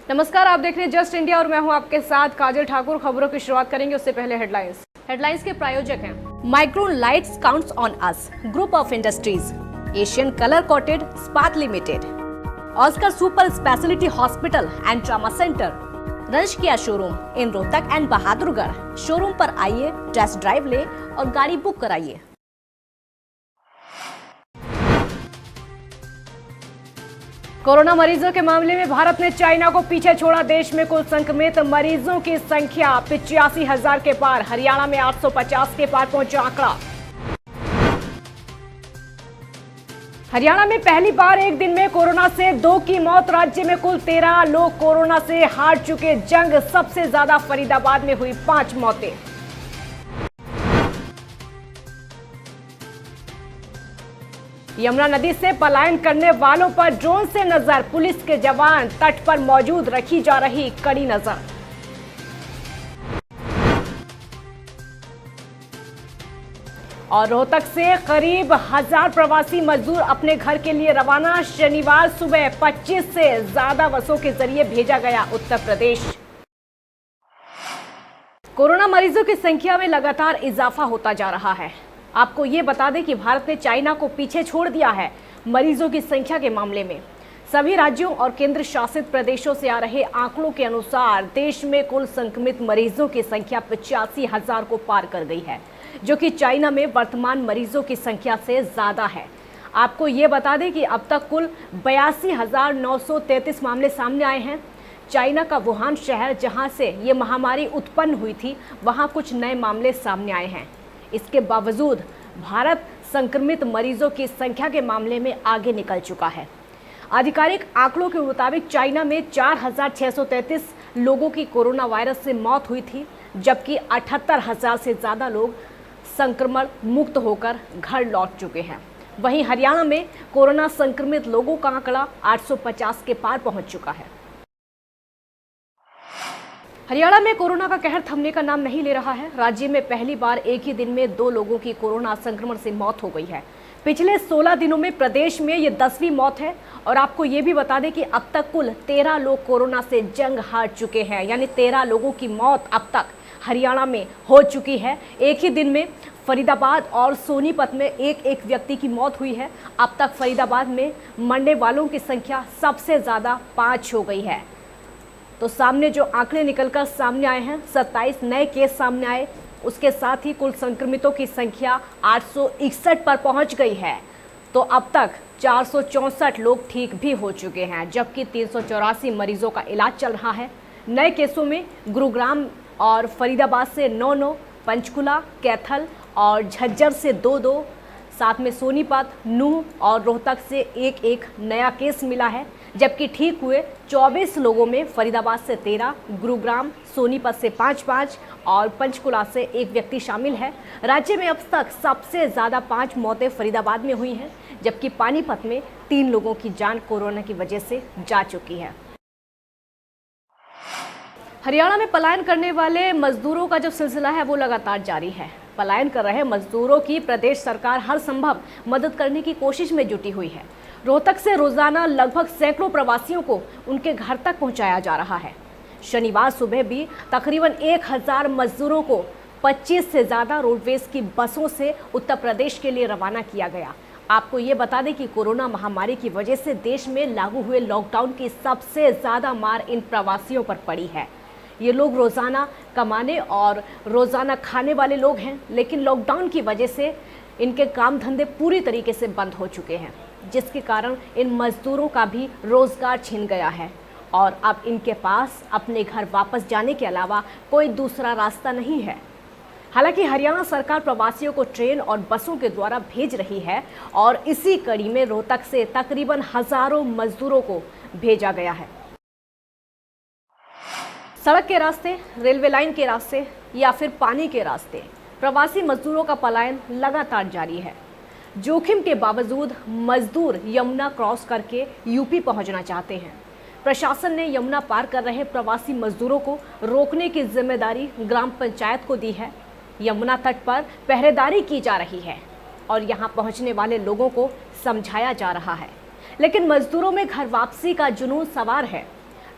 नमस्कार, आप देख रहे हैं जस्ट इंडिया और मैं हूं आपके साथ काजल ठाकुर। खबरों की शुरुआत करेंगे उससे पहले हेडलाइंस के प्रायोजक हैं micron lights counts on us, group of industries, Asian colour coated स्पात limited, Oscar super speciality hospital and trauma centre, रंश Kia showroom in Rohtak and Bahadurgarh. Showroom पर आइए, टेस्ट ड्राइव ले और गाड़ी बुक कराइए। कोरोना मरीजों के मामले में भारत ने चाइना को पीछे छोड़ा। देश में कुल संक्रमित मरीजों की संख्या 85,000 के पार। हरियाणा में 850 के पार पहुंचा आंकड़ा। हरियाणा में पहली बार एक दिन में कोरोना से 2 की मौत। राज्य में कुल 13 लोग कोरोना से हार चुके जंग। सबसे ज्यादा फरीदाबाद में हुई 5 मौतें। यमुना नदी से पलायन करने वालों पर ड्रोन से नजर। पुलिस के जवान तट पर मौजूद, रखी जा रही कड़ी नजर। और रोहतक से करीब 1000 प्रवासी मजदूर अपने घर के लिए रवाना। शनिवार सुबह 25 से ज्यादा बसों के जरिए भेजा गया उत्तर प्रदेश। कोरोना मरीजों की संख्या में लगातार इजाफा होता जा रहा है। आपको ये बता दें कि भारत ने चाइना को पीछे छोड़ दिया है मरीजों की संख्या के मामले में। सभी राज्यों और केंद्र शासित प्रदेशों से आ रहे आंकड़ों के अनुसार देश में कुल संक्रमित मरीजों की संख्या 85,000 को पार कर गई है, जो कि चाइना में वर्तमान मरीजों की संख्या से ज्यादा है। आपको ये बता दें कि अब तक कुल 82,933 मामले सामने आए हैं। चाइना का वुहान शहर, जहां से ये महामारी उत्पन्न हुई थी, वहां कुछ नए मामले सामने आए हैं। इसके बावजूद भारत संक्रमित मरीजों की संख्या के मामले में आगे निकल चुका है। आधिकारिक आंकड़ों के मुताबिक चाइना में 4,633 लोगों की कोरोना वायरस से मौत हुई थी, जबकि 78,000 से ज्यादा लोग संक्रमण मुक्त होकर घर लौट चुके हैं। वहीं हरियाणा में कोरोना संक्रमित लोगों का आंकड़ा 850 के पार पहुंच चुका है। हरियाणा में कोरोना का कहर थमने का नाम नहीं ले रहा है। राज्य में पहली बार एक ही दिन में 2 लोगों की कोरोना संक्रमण से मौत हो गई है। पिछले 16 दिनों में प्रदेश में ये 10वीं मौत है। और आपको ये भी बता दें कि अब तक कुल 13 लोग कोरोना से जंग हार चुके हैं, यानी 13 लोगों की मौत अब तक हरियाणा में हो चुकी है। एक ही दिन में फरीदाबाद और सोनीपत में एक व्यक्ति की मौत हुई है। अब तक फरीदाबाद में मरने वालों की संख्या सबसे ज़्यादा 5 हो गई है। तो सामने जो आंकड़े निकलकर सामने आए हैं, 27 नए केस सामने आए। उसके साथ ही कुल संक्रमितों की संख्या 861 पर पहुंच गई है। तो अब तक 464 लोग ठीक भी हो चुके हैं, जबकि 384 मरीजों का इलाज चल रहा है। नए केसों में गुरुग्राम और फरीदाबाद से 9, पंचकुला, कैथल और झज्जर से 2, साथ में सोनीपत, नूह और रोहतक से एक नया केस मिला है। जबकि ठीक हुए 24 लोगों में फरीदाबाद से 13, गुरुग्राम, सोनीपत से 5 और पंचकुला से 1 व्यक्ति शामिल है। राज्य में अब तक सबसे ज़्यादा 5 मौतें फरीदाबाद में हुई हैं, जबकि पानीपत में 3 लोगों की जान कोरोना की वजह से जा चुकी है। हरियाणा में पलायन करने वाले मजदूरों का जो सिलसिला है वो लगातार जारी है। पलायन कर रहे मजदूरों की प्रदेश सरकार हर संभव मदद करने की कोशिश में जुटी हुई है। रोहतक से रोजाना लगभग सैकड़ों प्रवासियों को उनके घर तक पहुंचाया जा रहा है। शनिवार सुबह भी तकरीबन 1000 मजदूरों को 25 से ज़्यादा रोडवेज की बसों से उत्तर प्रदेश के लिए रवाना किया गया। आपको ये बता दें कि कोरोना महामारी की वजह से देश में लागू हुए लॉकडाउन की सबसे ज़्यादा मार इन प्रवासियों पर पड़ी है। ये लोग रोज़ाना कमाने और रोज़ाना खाने वाले लोग हैं, लेकिन लॉकडाउन की वजह से इनके काम धंधे पूरी तरीके से बंद हो चुके हैं, जिसके कारण इन मजदूरों का भी रोज़गार छिन गया है। और अब इनके पास अपने घर वापस जाने के अलावा कोई दूसरा रास्ता नहीं है। हालांकि हरियाणा सरकार प्रवासियों को ट्रेन और बसों के द्वारा भेज रही है और इसी कड़ी में रोहतक से तकरीबन हज़ारों मजदूरों को भेजा गया है। सड़क के रास्ते, रेलवे लाइन के रास्ते या फिर पानी के रास्ते प्रवासी मजदूरों का पलायन लगातार जारी है। जोखिम के बावजूद मजदूर यमुना क्रॉस करके यूपी पहुंचना चाहते हैं। प्रशासन ने यमुना पार कर रहे प्रवासी मजदूरों को रोकने की जिम्मेदारी ग्राम पंचायत को दी है। यमुना तट पर पहरेदारी की जा रही है और यहां पहुंचने वाले लोगों को समझाया जा रहा है, लेकिन मजदूरों में घर वापसी का जुनून सवार है।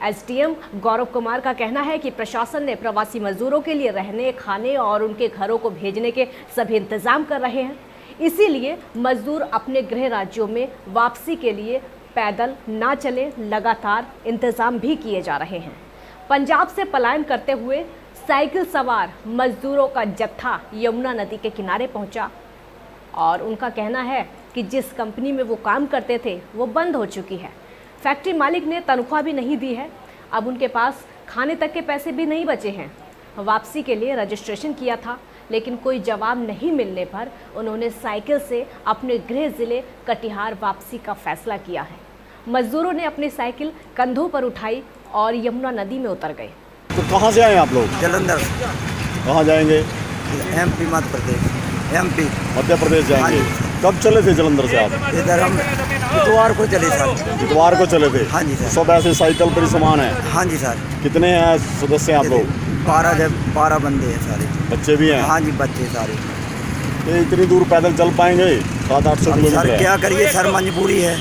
एसडीएम गौरव कुमार का कहना है कि प्रशासन ने प्रवासी मजदूरों के लिए रहने, खाने और उनके घरों को भेजने के सभी इंतजाम कर रहे हैं। इसीलिए मजदूर अपने गृह राज्यों में वापसी के लिए पैदल ना चले, लगातार इंतजाम भी किए जा रहे हैं। पंजाब से पलायन करते हुए साइकिल सवार मजदूरों का जत्था यमुना नदी के किनारे पहुंचा और उनका कहना है कि जिस कंपनी में वो काम करते थे वो बंद हो चुकी है। फैक्ट्री मालिक ने तनख्वाह भी नहीं दी है। अब उनके पास खाने तक के पैसे भी नहीं बचे हैं। वापसी के लिए रजिस्ट्रेशन किया था, लेकिन कोई जवाब नहीं मिलने पर उन्होंने साइकिल से अपने गृह जिले कटिहार वापसी का फैसला किया है। मजदूरों ने अपनी साइकिल कंधों पर उठाई और यमुना नदी में उतर गए। तो कहाँ से आए आप लोग? जलंधर। कहाँ जाएंगे? MP मध्य प्रदेश। MP मध्य प्रदेश जाएंगे। कब चले थे जलंधर से आप? इधर हम इतवार को चले सर। इतवार को चले थे? हाँ जी सर। सब ऐसे साइकिल पर ही सामान है? हाँ जी सर। कितने हैं सदस्य आप लोग? 12 बंदे हैं सारे। बच्चे भी हैं? हाँ जी, बच्चे सारे। ये इतनी दूर पैदल चल पाएंगे? 700-800 किलोमीटर सर है। क्या करिए सर, मजबूरी है।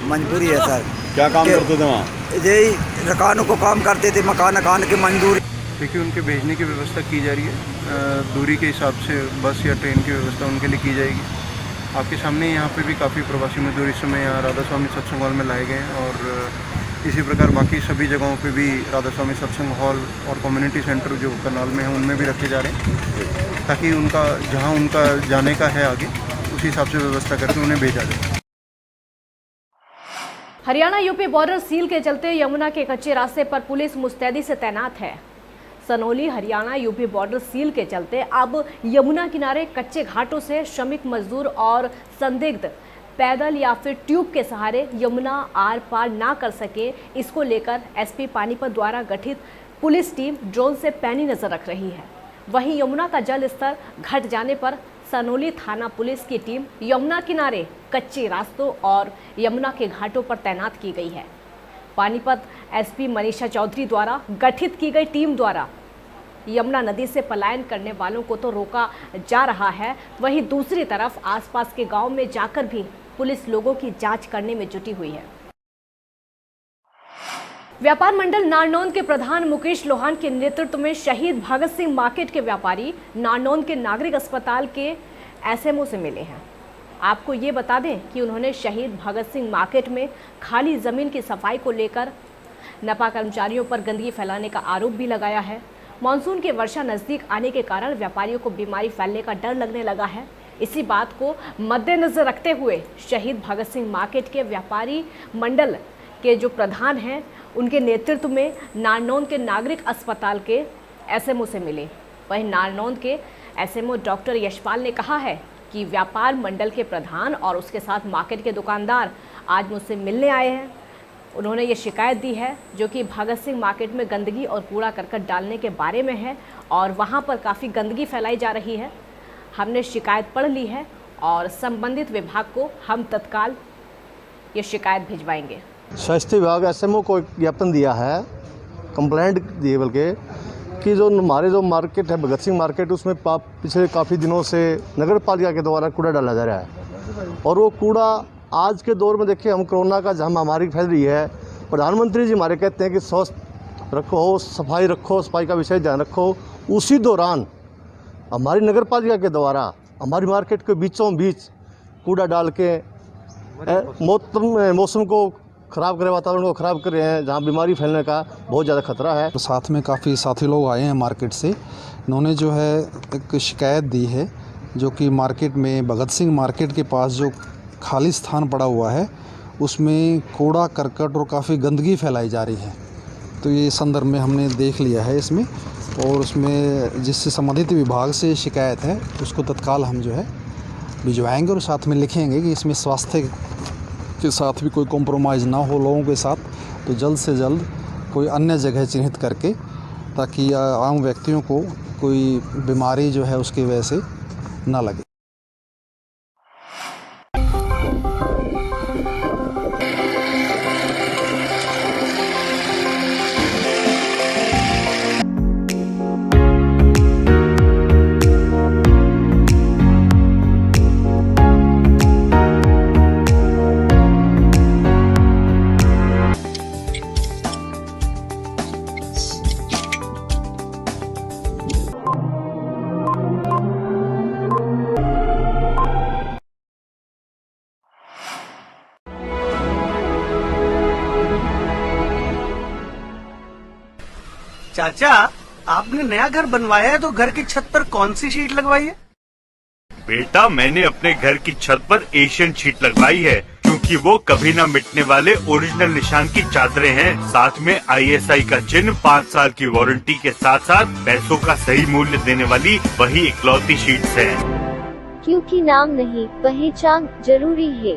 मजबूरी है सर। क्या काम करते थे वहाँ? यही रकानों को काम करते थे, मकान के मजदूर। देखिए, उनके भेजने की व्यवस्था की जा रही है। दूरी के हिसाब से बस या ट्रेन की व्यवस्था उनके लिए की जाएगी। आपके सामने यहाँ पे भी काफ़ी प्रवासी मजदूर इस समय यहाँ राधा स्वामी सत्संग हॉल में लाए गए हैं और इसी प्रकार बाकी सभी जगहों पे भी राधा स्वामी सत्संग हॉल और कम्युनिटी सेंटर जो करनाल में है उनमें भी रखे जा रहे हैं, ताकि उनका जहाँ उनका जाने का है आगे उसी हिसाब से व्यवस्था करके उन्हें भेजा जाए। हरियाणा यूपी बॉर्डर सील के चलते यमुना के कच्चे रास्ते पर पुलिस मुस्तैदी से तैनात है। Sanauli Haryana UP border seal के चलते अब यमुना किनारे कच्चे घाटों से श्रमिक मजदूर और संदिग्ध पैदल या फिर ट्यूब के सहारे यमुना आर पार ना कर सके, इसको लेकर एसपी पानीपत द्वारा गठित पुलिस टीम ड्रोन से पैनी नजर रख रही है। वहीं यमुना का जल स्तर घट जाने पर सनोली थाना पुलिस की टीम यमुना किनारे कच्चे रास्तों और यमुना के घाटों पर तैनात की गई है। पानीपत एसपी मनीषा चौधरी द्वारा गठित की गई टीम द्वारा यमुना नदी से पलायन करने वालों को तो रोका जा रहा है, वहीं दूसरी तरफ आसपास के गांव में जाकर भी पुलिस लोगों की जांच करने में जुटी हुई है। व्यापार मंडल नारनौंद के प्रधान मुकेश लोहान के नेतृत्व में शहीद भगत सिंह मार्केट के व्यापारी नारनौंद के नागरिक अस्पताल के एसएमओ से मिले हैं। आपको ये बता दें कि उन्होंने शहीद भगत सिंह मार्केट में खाली जमीन की सफाई को लेकर नपा कर्मचारियों पर गंदगी फैलाने का आरोप भी लगाया है। मानसून की वर्षा नजदीक आने के कारण व्यापारियों को बीमारी फैलने का डर लगने लगा है। इसी बात को मद्देनजर रखते हुए शहीद भगत सिंह मार्केट के व्यापारी मंडल के जो प्रधान हैं उनके नेतृत्व में नारनौंद के नागरिक अस्पताल के एसएमओ से मिले। वहीं नारनौंद के एसएमओ डॉक्टर यशपाल ने कहा है कि व्यापार मंडल के प्रधान और उसके साथ मार्केट के दुकानदार आज मुझसे मिलने आए हैं। उन्होंने ये शिकायत दी है जो कि भगत सिंह मार्केट में गंदगी और कूड़ा करकट डालने के बारे में है और वहाँ पर काफ़ी गंदगी फैलाई जा रही है। हमने शिकायत पढ़ ली है और संबंधित विभाग को हम तत्काल ये शिकायत भिजवाएंगे। स्वास्थ्य विभाग एसएमओ को एक ज्ञापन दिया है, कंप्लेंट दी बल्कि कि जो हमारे जो मार्केट है भगत सिंह मार्केट, उसमें पिछले काफ़ी दिनों से नगर पालिका के द्वारा कूड़ा डाला जा रहा है और वो कूड़ा आज के दौर में देखिए हम कोरोना का जहाँ महामारी फैल रही है, प्रधानमंत्री जी हमारे कहते हैं कि स्वस्थ रखो, सफाई रखो, सफाई का विषय ध्यान रखो। उसी दौरान हमारी नगर पालिका के द्वारा हमारी मार्केट के बीचों बीच कूड़ा डाल के मौसम को ख़राब करे, वातावरण को ख़राब कर रहे हैं, जहाँ बीमारी फैलने का बहुत ज़्यादा खतरा है। तो साथ में काफ़ी साथी लोग आए हैं मार्केट से। इन्होंने जो है एक शिकायत दी है जो कि मार्केट में भगत सिंह मार्केट के पास जो खाली स्थान पड़ा हुआ है उसमें कूड़ा करकट और काफ़ी गंदगी फैलाई जा रही है। तो ये संदर्भ में हमने देख लिया है इसमें, और उसमें जिससे संबंधित विभाग से शिकायत है उसको तत्काल हम जो है भिजवाएंगे और साथ में लिखेंगे कि इसमें स्वास्थ्य के साथ भी कोई कॉम्प्रोमाइज़ ना हो लोगों के साथ, तो जल्द से जल्द कोई अन्य जगह चिन्हित करके, ताकि आम व्यक्तियों को कोई बीमारी जो है उसकी वजह से ना लगे। चाचा, आपने नया घर बनवाया है तो घर की छत पर कौन सी शीट लगवाई है? बेटा, मैंने अपने घर की छत पर एशियन शीट लगवाई है, क्योंकि वो कभी न मिटने वाले ओरिजिनल निशान की चादरें हैं। साथ में ISI का चिन्ह, 5 साल की वारंटी के साथ साथ पैसों का सही मूल्य देने वाली वही इकलौती शीट्स हैं। क्योंकि नाम नहीं, पहचान जरूरी है।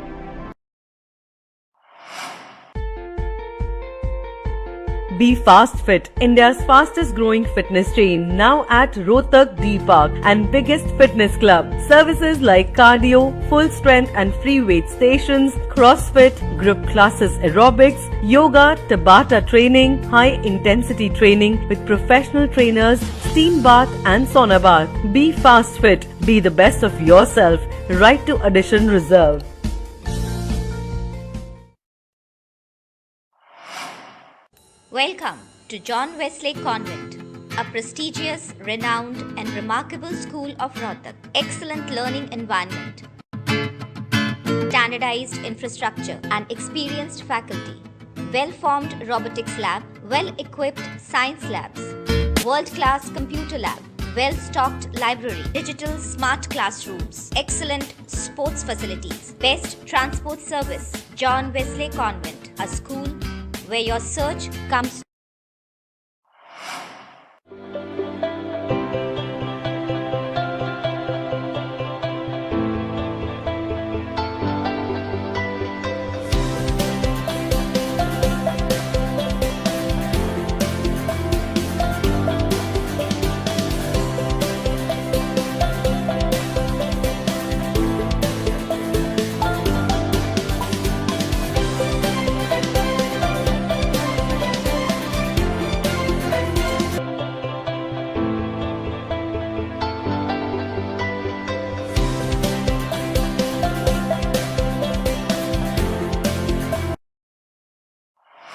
Be Fast Fit, India's fastest growing fitness chain, now at Rohtak D Park and biggest fitness club. Services like cardio, full strength and free weight stations, CrossFit, group classes, aerobics, yoga, Tabata training, high intensity training with professional trainers, steam bath and sauna bath. Be Fast Fit, be the best of yourself. Right to addition reserved. Welcome to John Wesley Convent, a prestigious, renowned and remarkable school of Rohtak. Excellent learning environment, standardized infrastructure and experienced faculty, well-formed robotics lab, well-equipped science labs, world-class computer lab, well-stocked library, digital smart classrooms, excellent sports facilities, best transport service. John Wesley Convent, a school where your search comes.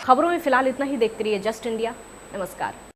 खबरों में फिलहाल इतना ही। देखते रहिए just India. नमस्कार।